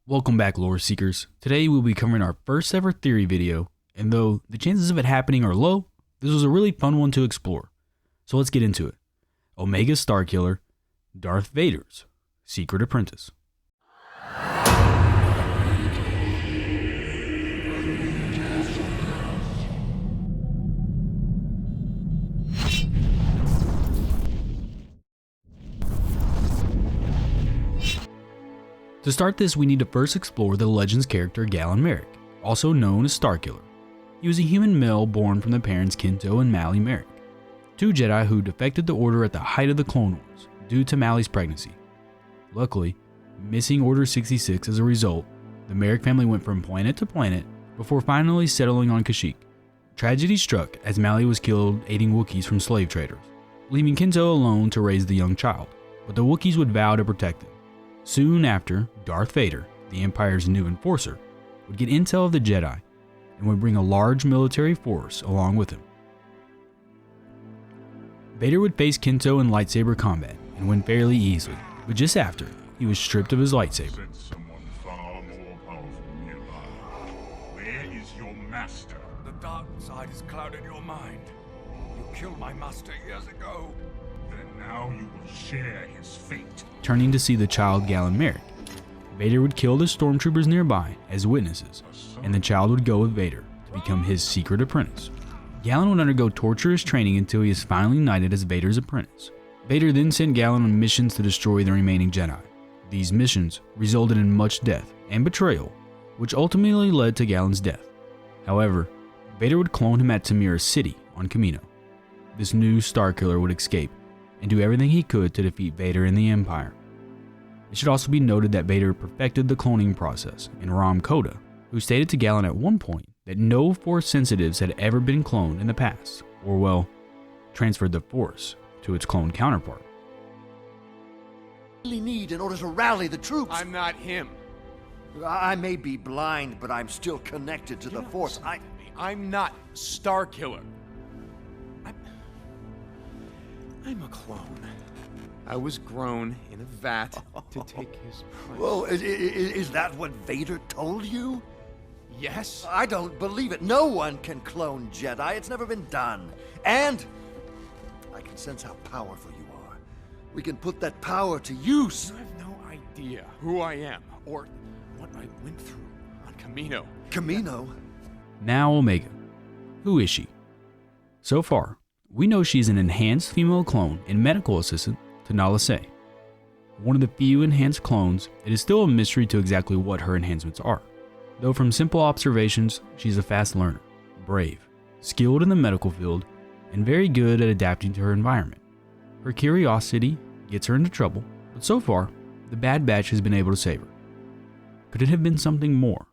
Welcome back, Lore Seekers. Today we'll be covering our first ever theory video, and though the chances of it happening are low, this was a really fun one to explore. So let's get into it. Omega Starkiller, Darth Vader's secret apprentice. To start this, we need to first explore the Legends character Galen Marek, also known as Starkiller. He was a human male born from the parents Kinto and Mali Marek, two Jedi who defected the Order at the height of the Clone Wars due to Mali's pregnancy. Luckily, missing Order 66 as a result, the Marek family went from planet to planet before finally settling on Kashyyyk. Tragedy struck as Mali was killed aiding Wookiees from slave traders, leaving Kinto alone to raise the young child, but the Wookiees would vow to protect him. Soon after, Darth Vader, the Empire's new enforcer, would get intel of the Jedi and would bring a large military force along with him. Vader would face Kinto in lightsaber combat and win fairly easily, but just after, he was stripped of his lightsaber. Someone far more powerful nearby. Where is your master? The dark side has clouded your mind. You killed my master years ago. Then now you will share his fate. Turning to see the child Galen Marek, Vader would kill the stormtroopers nearby as witnesses, and the child would go with Vader to become his secret apprentice. Galen would undergo torturous training until he is finally knighted as Vader's apprentice. Vader then sent Galen on missions to destroy the remaining Jedi. These missions resulted in much death and betrayal, which ultimately led to Galen's death. However, Vader would clone him at Tamira City on Kamino. This new Starkiller would escape and do everything he could to defeat Vader and the Empire. It should also be noted that Vader perfected the cloning process in Ram Koda, who stated to Galen at one point that no Force sensitives had ever been cloned in the past, or well, transferred the Force to its cloned counterpart. Really need in order to rally the troops. I'm not him. I may be blind, but I'm still connected to the Force. I'm not Starkiller. I'm a clone. I was grown in a vat to take his place. Well, is that what Vader told you? Yes? I don't believe it. No one can clone Jedi. It's never been done. And I can sense how powerful you are. We can put that power to use. You have no idea who I am or what I went through on Kamino. Kamino? Now Omega. Who is she? So far, we know she's an enhanced female clone and medical assistant to Nala Se. One of the few enhanced clones, it is still a mystery to exactly what her enhancements are. Though from simple observations, she's a fast learner, brave, skilled in the medical field, and very good at adapting to her environment. Her curiosity gets her into trouble, but so far, the Bad Batch has been able to save her. Could it have been something more?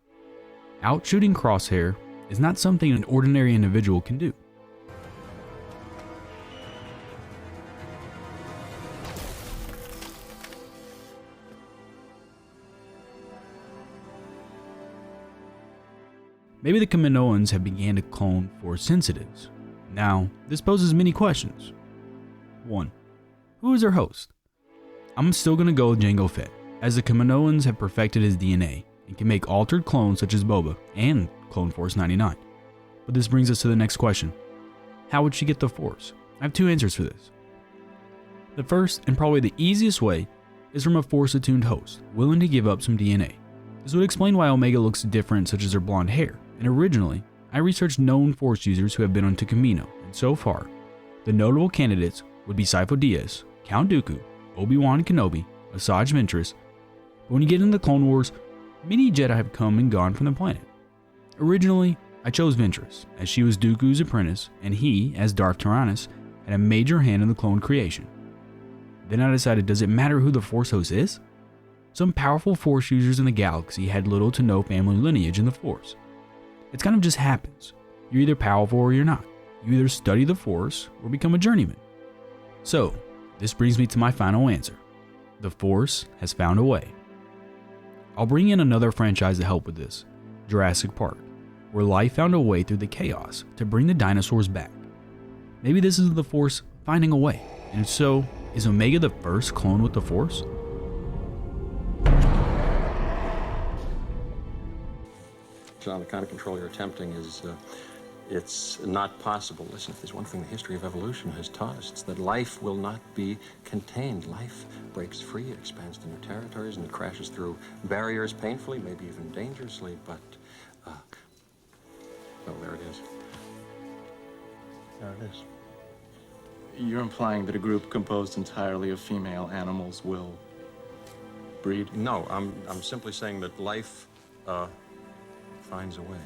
Outshooting Crosshair is not something an ordinary individual can do. Maybe the Kaminoans have began to clone Force sensitives. Now, this poses many questions. 1. Who is their host? I'm still going to go with Jango Fett, as the Kaminoans have perfected his DNA and can make altered clones such as Boba and Clone Force 99. But this brings us to the next question. How would she get the Force? I have two answers for this. The first, and probably the easiest way, is from a Force-attuned host, willing to give up some DNA. This would explain why Omega looks different, such as her blonde hair. And originally, I researched known Force users who have been onto Kamino, and so far, the notable candidates would be Sifo Dyas, Count Dooku, Obi-Wan Kenobi, Asajj Ventress, but when you get into the Clone Wars, many Jedi have come and gone from the planet. Originally, I chose Ventress, as she was Dooku's apprentice, and he, as Darth Tyrannus, had a major hand in the clone creation. Then I decided, does it matter who the Force host is? Some powerful Force users in the galaxy had little to no family lineage in the Force. It kind of just happens. You're either powerful or you're not. You either study the Force or become a journeyman. So, this brings me to my final answer. The Force has found a way. I'll bring in another franchise to help with this, Jurassic Park, where life found a way through the chaos to bring the dinosaurs back. Maybe this is the Force finding a way, and if so, is Omega the first clone with the Force? On the kind of control you're attempting is, it's not possible. Listen, if there's one thing the history of evolution has taught us, it's that life will not be contained. Life breaks free, it expands to new territories, and it crashes through barriers painfully, maybe even dangerously, but, well, there it is. There it is. You're implying that a group composed entirely of female animals will breed? No, I'm simply saying that life, finds a way.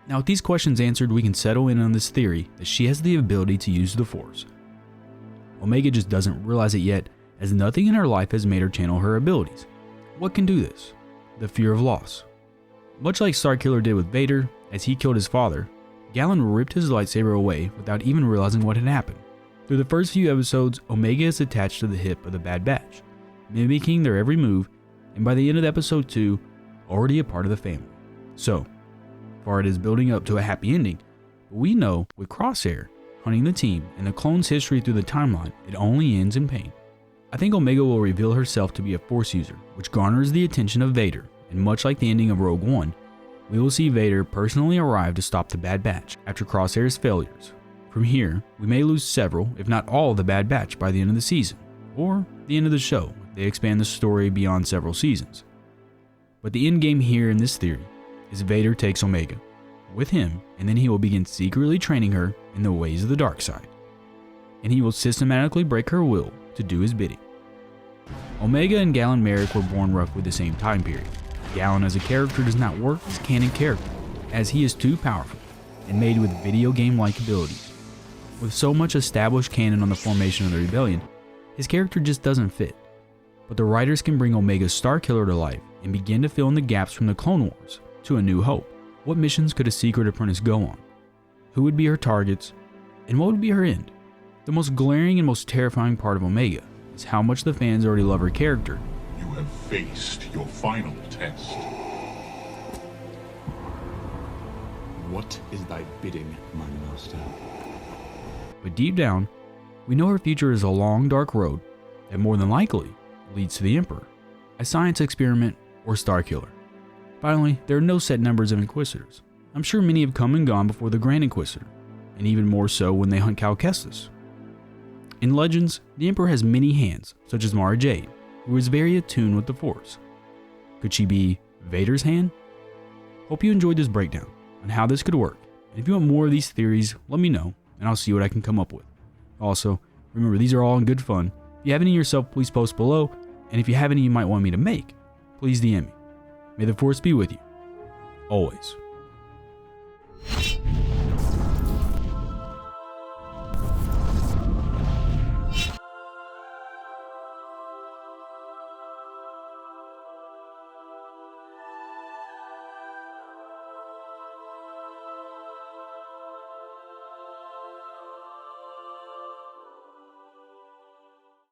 Now, with these questions answered, we can settle in on this theory that she has the ability to use the Force. Omega just doesn't realize it yet, as nothing in her life has made her channel her abilities. What can do this? The fear of loss. Much like Starkiller did with Vader, as he killed his father, Galen ripped his lightsaber away without even realizing what had happened. Through the first few episodes, Omega is attached to the hip of the Bad Batch, mimicking their every move, and by the end of episode 2, already a part of the family. So far it is building up to a happy ending, but we know with Crosshair hunting the team and the clone's history through the timeline, it only ends in pain. I think Omega will reveal herself to be a Force user, which garners the attention of Vader, and much like the ending of Rogue One, we will see Vader personally arrive to stop the Bad Batch after Crosshair's failures. From here, we may lose several, if not all, of the Bad Batch by the end of the season, or the end of the show if they expand the story beyond several seasons. But the end game here in this theory is Vader takes Omega with him, and then he will begin secretly training her in the ways of the dark side, and he will systematically break her will to do his bidding. Omega and Galen Marek were born roughly the same time period. Galen as a character does not work as canon character, as he is too powerful and made with video game-like abilities. With so much established canon on the formation of the Rebellion, his character just doesn't fit. But the writers can bring Omega's Starkiller to life and begin to fill in the gaps from the Clone Wars to A New Hope. What missions could a secret apprentice go on? Who would be her targets? And what would be her end? The most glaring and most terrifying part of Omega is how much the fans already love her character. You have faced your final test. What is thy bidding, my master? But deep down, we know her future is a long, dark road that more than likely leads to the Emperor, a science experiment, or Starkiller. Finally, there are no set numbers of Inquisitors. I'm sure many have come and gone before the Grand Inquisitor, and even more so when they hunt Cal Kestis. In Legends, the Emperor has many hands, such as Mara Jade, who is very attuned with the Force. Could she be Vader's hand? Hope you enjoyed this breakdown on how this could work, and if you want more of these theories, let me know, and I'll see what I can come up with. Also, remember these are all in good fun. If you have any yourself, please post below, and if you have any you might want me to make, please DM me. May the Force be with you, always.